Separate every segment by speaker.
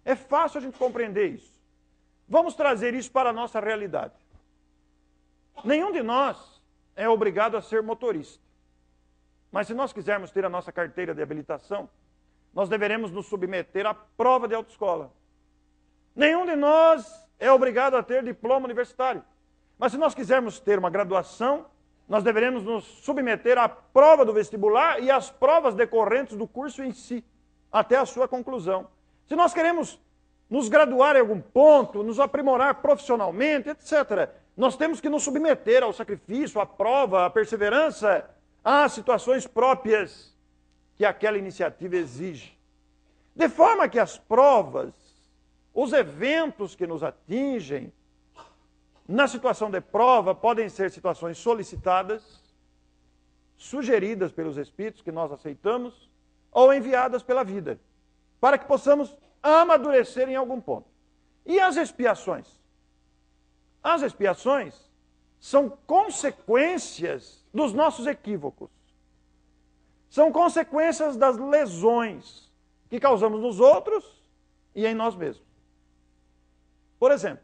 Speaker 1: É fácil a gente compreender isso. Vamos trazer isso para a nossa realidade. Nenhum de nós é obrigado a ser motorista. Mas se nós quisermos ter a nossa carteira de habilitação, nós deveremos nos submeter à prova de autoescola. Nenhum de nós é obrigado a ter diploma universitário. Mas se nós quisermos ter uma graduação, nós deveremos nos submeter à prova do vestibular e às provas decorrentes do curso em si, até a sua conclusão. Se nós queremos nos graduar em algum ponto, nos aprimorar profissionalmente, etc., nós temos que nos submeter ao sacrifício, à prova, à perseverança, às situações próprias que aquela iniciativa exige. De forma que as provas, os eventos que nos atingem, na situação de prova, podem ser situações solicitadas, sugeridas pelos Espíritos que nós aceitamos, ou enviadas pela vida, para que possamos amadurecer em algum ponto. E as expiações? As expiações são consequências dos nossos equívocos. São consequências das lesões que causamos nos outros e em nós mesmos. Por exemplo,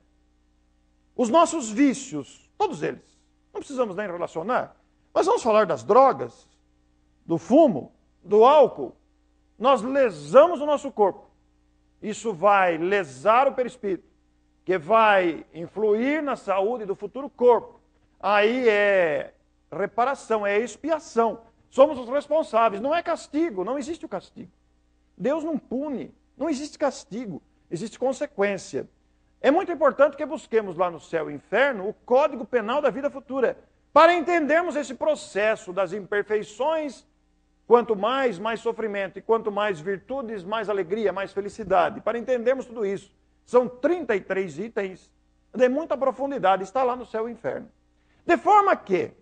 Speaker 1: os nossos vícios, todos eles, não precisamos nem relacionar, mas vamos falar das drogas, do fumo, do álcool. Nós lesamos o nosso corpo. Isso vai lesar o perispírito, que vai influir na saúde do futuro corpo. Aí é reparação, é expiação. Somos os responsáveis, não é castigo, não existe o castigo. Deus não pune, não existe castigo, existe consequência. É muito importante que busquemos lá no céu e inferno o código penal da vida futura, para entendermos esse processo das imperfeições. Quanto mais sofrimento, e quanto mais virtudes, mais alegria, mais felicidade. Para entendermos tudo isso, são 33 itens de muita profundidade, está lá no céu e inferno. De forma que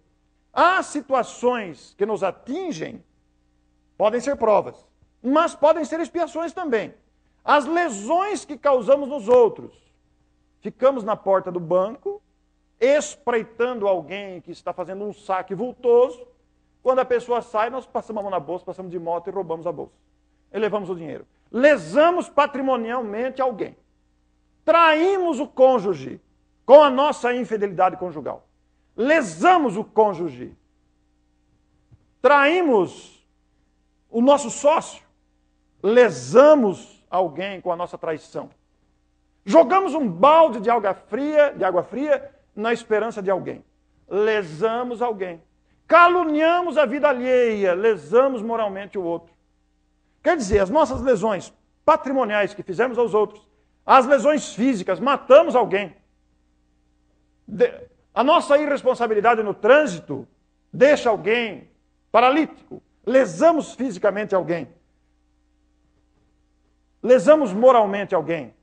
Speaker 1: as situações que nos atingem podem ser provas, mas podem ser expiações também. As lesões que causamos nos outros. Ficamos na porta do banco, espreitando alguém que está fazendo um saque vultoso. Quando a pessoa sai, nós passamos a mão na bolsa, passamos de moto e roubamos a bolsa. E levamos o dinheiro. Lesamos patrimonialmente alguém. Traímos o cônjuge com a nossa infidelidade conjugal. Lesamos o cônjuge. Traímos o nosso sócio. Lesamos alguém com a nossa traição. Jogamos um balde de água fria na esperança de alguém. Lesamos alguém. Caluniamos a vida alheia, lesamos moralmente o outro. Quer dizer, as nossas lesões patrimoniais que fizemos aos outros, as lesões físicas, matamos alguém. A nossa irresponsabilidade no trânsito deixa alguém paralítico. Lesamos fisicamente alguém. Lesamos moralmente alguém.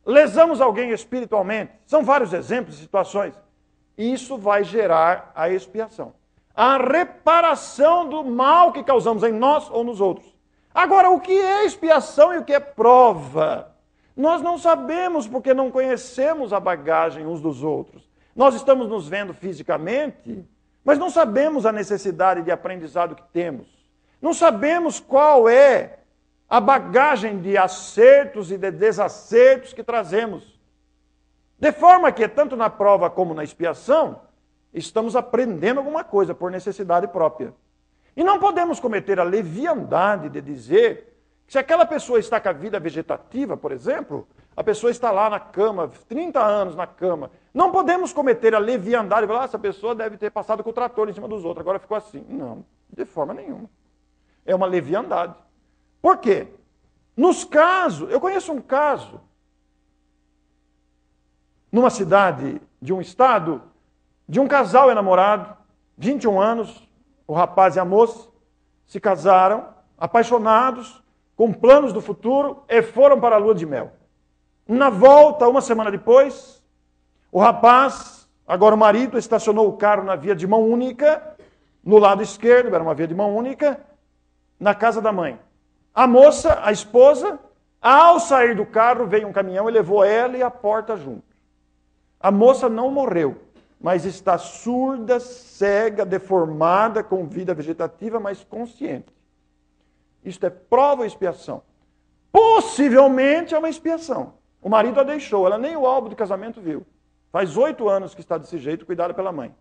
Speaker 1: Lesamos alguém espiritualmente. São vários exemplos de situações. Isso vai gerar a expiação. A reparação do mal que causamos em nós ou nos outros. Agora, o que é expiação e o que é prova? Nós não sabemos porque não conhecemos a bagagem uns dos outros. Nós estamos nos vendo fisicamente, mas não sabemos a necessidade de aprendizado que temos. Não sabemos qual é a bagagem de acertos e de desacertos que trazemos. De forma que, tanto na prova como na expiação, estamos aprendendo alguma coisa por necessidade própria. E não podemos cometer a leviandade de dizer que se aquela pessoa está com a vida vegetativa, por exemplo, a pessoa está lá na cama, 30 anos na cama. Não podemos cometer a leviandade e falar, essa pessoa deve ter passado com o trator em cima dos outros, agora ficou assim. Não, de forma nenhuma. É uma leviandade. Por quê? Nos casos, eu conheço um caso, numa cidade de um estado, de um casal enamorado, 21 anos, o rapaz e a moça, se casaram, apaixonados, com planos do futuro, e foram para a lua de mel. Na volta, uma semana depois, o rapaz, agora o marido, estacionou o carro na via de mão única, no lado esquerdo, era uma via de mão única, na casa da mãe. A moça, a esposa, ao sair do carro, veio um caminhão e levou ela e a porta junto. A moça não morreu, mas está surda, cega, deformada, com vida vegetativa, mas consciente. Isto é prova ou expiação? Possivelmente é uma expiação. O marido a deixou, ela nem o álbum de casamento viu. Faz 8 anos que está desse jeito, cuidada pela mãe.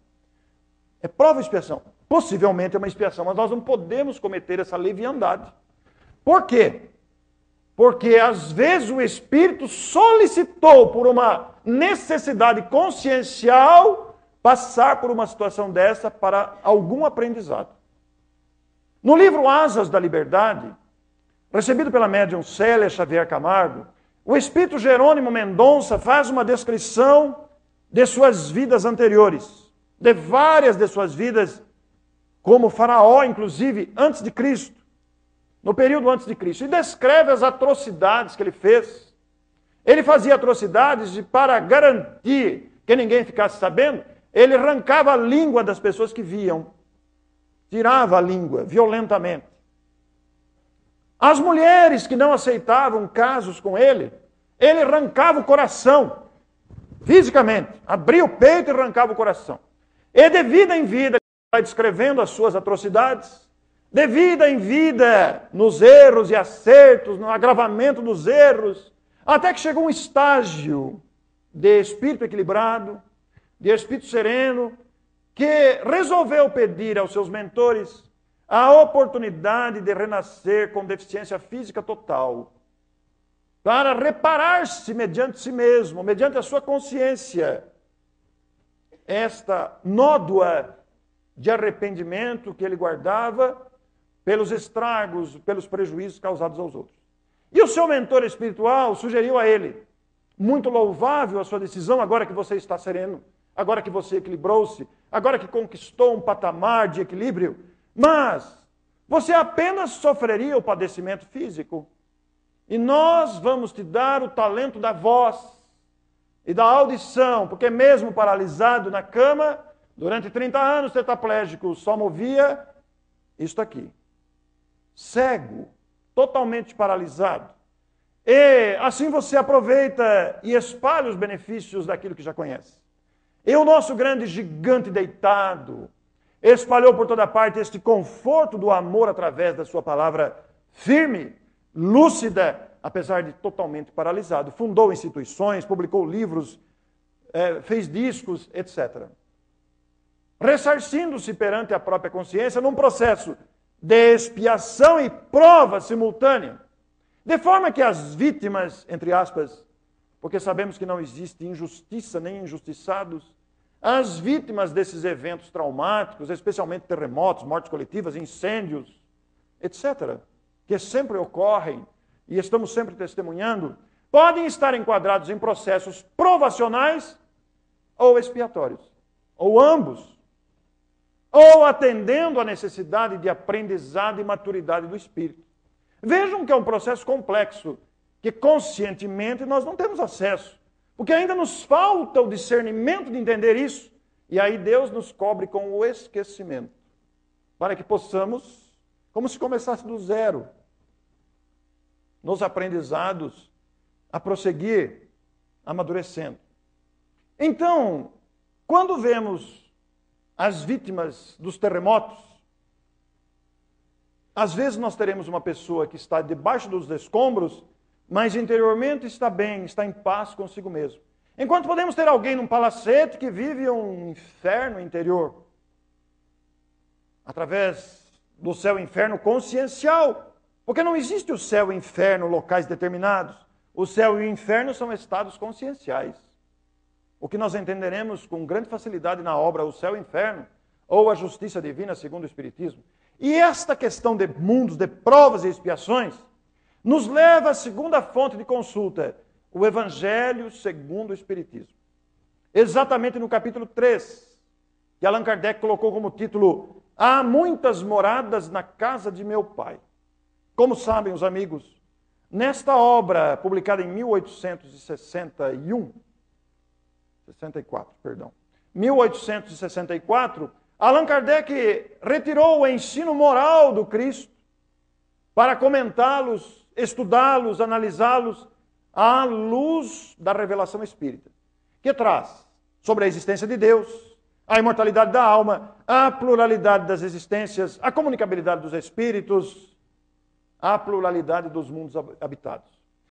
Speaker 1: É prova e expiação. Possivelmente é uma expiação, mas nós não podemos cometer essa leviandade. Por quê? Porque às vezes o Espírito solicitou por uma necessidade consciencial passar por uma situação dessa para algum aprendizado. No livro Asas da Liberdade, recebido pela médium Célia Xavier Camargo, o espírito Jerônimo Mendonça faz uma descrição de suas vidas anteriores, de várias de suas vidas, como faraó, inclusive, antes de Cristo, no período antes de Cristo, e descreve as atrocidades que ele fez. Ele fazia atrocidades e, para garantir que ninguém ficasse sabendo, ele arrancava a língua das pessoas que viam, tirava a língua violentamente. As mulheres que não aceitavam casos com ele arrancava o coração, fisicamente, abria o peito e arrancava o coração. E de vida em vida, ele vai descrevendo as suas atrocidades, de vida em vida, nos erros e acertos, no agravamento dos erros, até que chegou um estágio de espírito equilibrado, de espírito sereno, que resolveu pedir aos seus mentores a oportunidade de renascer com deficiência física total, para reparar-se mediante si mesmo, mediante a sua consciência, esta nódoa de arrependimento que ele guardava pelos estragos, pelos prejuízos causados aos outros. E o seu mentor espiritual sugeriu a ele, muito louvável a sua decisão, agora que você está sereno, agora que você equilibrou-se, agora que conquistou um patamar de equilíbrio, mas você apenas sofreria o padecimento físico. E nós vamos te dar o talento da voz e da audição, porque mesmo paralisado na cama, durante 30 anos tetraplégico, só movia isto aqui. Cego, totalmente paralisado. E assim você aproveita e espalha os benefícios daquilo que já conhece. E o nosso grande gigante deitado espalhou por toda parte este conforto do amor através da sua palavra firme, lúcida, apesar de totalmente paralisado. Fundou instituições, publicou livros, fez discos, etc. Ressarcindo-se perante a própria consciência num processo de expiação e prova simultânea. De forma que as vítimas, entre aspas, porque sabemos que não existe injustiça nem injustiçados, as vítimas desses eventos traumáticos, especialmente terremotos, mortes coletivas, incêndios, etc., que sempre ocorrem e estamos sempre testemunhando, podem estar enquadrados em processos provacionais ou expiatórios, ou ambos, ou atendendo à necessidade de aprendizado e maturidade do espírito. Vejam que é um processo complexo, que conscientemente nós não temos acesso, porque ainda nos falta o discernimento de entender isso, e aí Deus nos cobre com o esquecimento, para que possamos, como se começasse do zero, nos aprendizados, a prosseguir, amadurecendo. Então, quando vemos as vítimas dos terremotos, às vezes nós teremos uma pessoa que está debaixo dos escombros, mas interiormente está bem, está em paz consigo mesmo. Enquanto podemos ter alguém num palacete que vive um inferno interior, através do céu e inferno consciencial, porque não existe o céu e o inferno locais determinados. O céu e o inferno são estados conscienciais. O que nós entenderemos com grande facilidade na obra O Céu e o Inferno, ou A Justiça Divina segundo o Espiritismo. E esta questão de mundos, de provas e expiações, nos leva à segunda fonte de consulta, o Evangelho segundo o Espiritismo. Exatamente no capítulo 3, que Allan Kardec colocou como título Há muitas moradas na casa de meu pai. Como sabem os amigos, nesta obra, publicada em 1864, Allan Kardec retirou o ensino moral do Cristo para comentá-los, estudá-los, analisá-los à luz da revelação espírita, que traz sobre a existência de Deus, a imortalidade da alma, a pluralidade das existências, a comunicabilidade dos espíritos, à pluralidade dos mundos habitados.